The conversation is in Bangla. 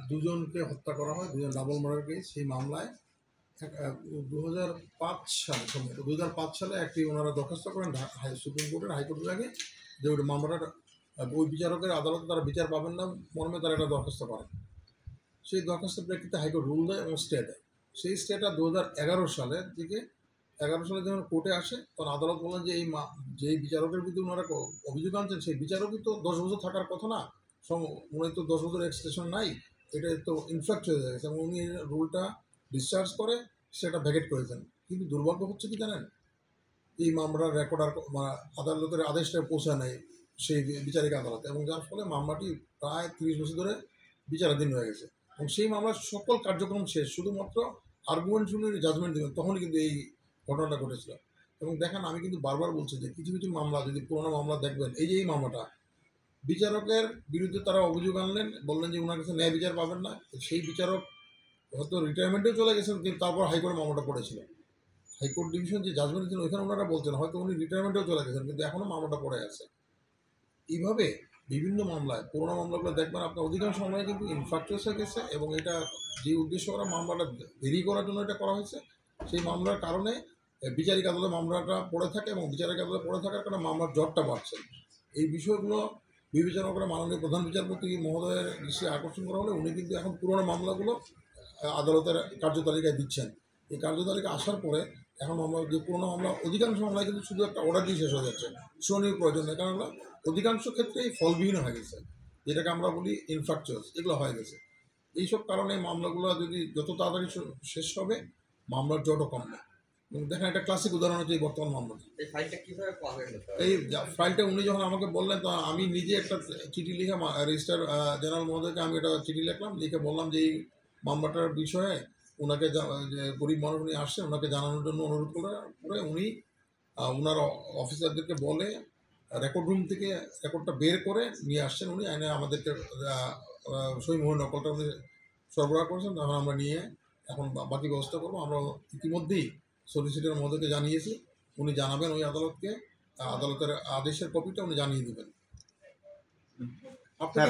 দুজনকে হত্যা করা হয়, দুজন ডাবল মার্ডার কেস। সেই মামলায় 2005 সালে সম্ভবত 2005 সালে একটি ওনারা দরখাস্ত করেন সুপ্রিম কোর্টের হাইকোর্ট বিভাগে, যে ওই মামলাটা ওই বিচারকের আদালতে তারা বিচার পাবেন না মর্মে তারা একটা দরখাস্ত করেন। সেই দরখাস্তের প্রেক্ষিতে হাইকোর্ট রুল দেয় এবং স্টে দেয়। সেই স্টেটা 2011 সালের দিকে 11 সালে যখন কোর্টে আসে তখন আদালত বলেন যে যেই বিচারকের বিরুদ্ধে ওনারা অভিযোগ আনছেন সেই বিচারকই তো 10 বছর থাকার কথা না, উনি তো 10 বছর এক্সটেনশন নাই, এটা তো ইনফ্যাক্ট হয়ে গেছে এবং উনি রুলটা ডিসচার্জ করে সেটা ভ্যাকেট করেছেন। কিন্তু দুর্ভাগ্য হচ্ছে কি জানেন, এই মামলার রেকর্ড আর আদালতের আদেশটা পৌঁছায় নাই সেই বিচারিক আদালতে, এবং যার ফলে মামলাটি প্রায় 30 বছর ধরে বিচারাধীন হয়ে গেছে এবং সেই মামলার সকল কার্যক্রম শেষ, শুধুমাত্র আর্গুমেন্ট শুনে জাজমেন্ট দেবেন তখনই কিন্তু এই ঘটনাটা ঘটেছিল। এবং দেখেন, আমি কিন্তু বারবার বলছি যে কিছু কিছু মামলা যদি পুরোনো মামলা দেখবেন, এই যে এই মামলাটা বিচারকের বিরুদ্ধে তারা অভিযোগ আনলেন, বললেন যে ওনার কাছে ন্যায় বিচার পাবেন না, সেই বিচারক হয়তো রিটায়ারমেন্টেও চলে গেছেন, কিন্তু তারপর হাইকোর্টে মামলাটা পড়েছিল। হাইকোর্ট ডিভিশন যে জাজমেন্ট ছিল ওইখানে ওনারা বলছেন হয়তো উনি রিটায়ারমেন্টেও চলে গেছেন, কিন্তু এখনও মামলাটা পড়ে আছে। এইভাবে বিভিন্ন মামলায় পুরোনো মামলাগুলো দেখবেন আপনার অধিকাংশ সময় কিন্তু ইনফ্রাক্চার্স হয়ে গেছে, এবং এটা যে উদ্দেশ্য করা মামলাটা দেরি করার জন্য এটা করা হয়েছে, সেই মামলার কারণে বিচারিক আদালতে মামলাটা পড়ে থাকে এবং বিচারিক আদালতে পড়ে থাকার কারণে মামলার জটটা বাড়ছে। এই বিষয়গুলো বিবেচনা করে মাননীয় প্রধান বিচারপতি মহোদয়ের দৃষ্টি আকর্ষণ করা হলে উনি কিন্তু এখন পুরোনো মামলাগুলো আদালতের কার্যতালিকায় দিচ্ছেন। এই কার্যতালিকা আসার পরে এখন আমরা যে পুরোনো মামলা অধিকাংশ মামলায় কিন্তু শুধু একটা অর্ডার দিয়ে শেষ হয়ে যাচ্ছে, শুনানির প্রয়োজন নেই, কারণ অধিকাংশ ক্ষেত্রেই ফলবিহীন হয়ে গেছে, যেটাকে আমরা বলি ইনফ্রাক্চার্স, এগুলো হয়ে গেছে। এইসব কারণে মামলাগুলো যদি যত তাড়াতাড়ি শেষ হবে মামলার জটও কমবে। দেখেন, একটা ক্লাসিক উদাহরণ হচ্ছে এই বর্তমান মামলাটা। এই ফাইলটা কীভাবে পাওয়া গেল? এই ফাইলটা উনি যখন আমাকে বললেন তো আমি নিজে একটা চিঠি লিখে রেজিস্ট্রার জেনারেল মহোদয়কে আমি একটা চিঠি লিখলাম, লিখে বললাম যে এই মামলাটার বিষয়ে ওনাকে যে গরিব মানুষ উনি আসছেন ওনাকে জানানোর জন্য অনুরোধ করে উনি ওনার অফিসারদেরকে বলে রেকর্ড রুম থেকে রেকর্ডটা বের করে নিয়ে আসছেন, উনি এনে আমাদেরকে সই মোহর নকলটা উনি সরবরাহ করেছেন। তখন আমরা নিয়ে এখন বাকি ব্যবস্থা করবো। আমরা ইতিমধ্যেই সলিসিটর মহোদয়কে জানিয়েছি, উনি জানাবেন ওই আদালতকে, আদালতের আদেশের কপিটা উনি জানিয়ে দেবেন। আপনার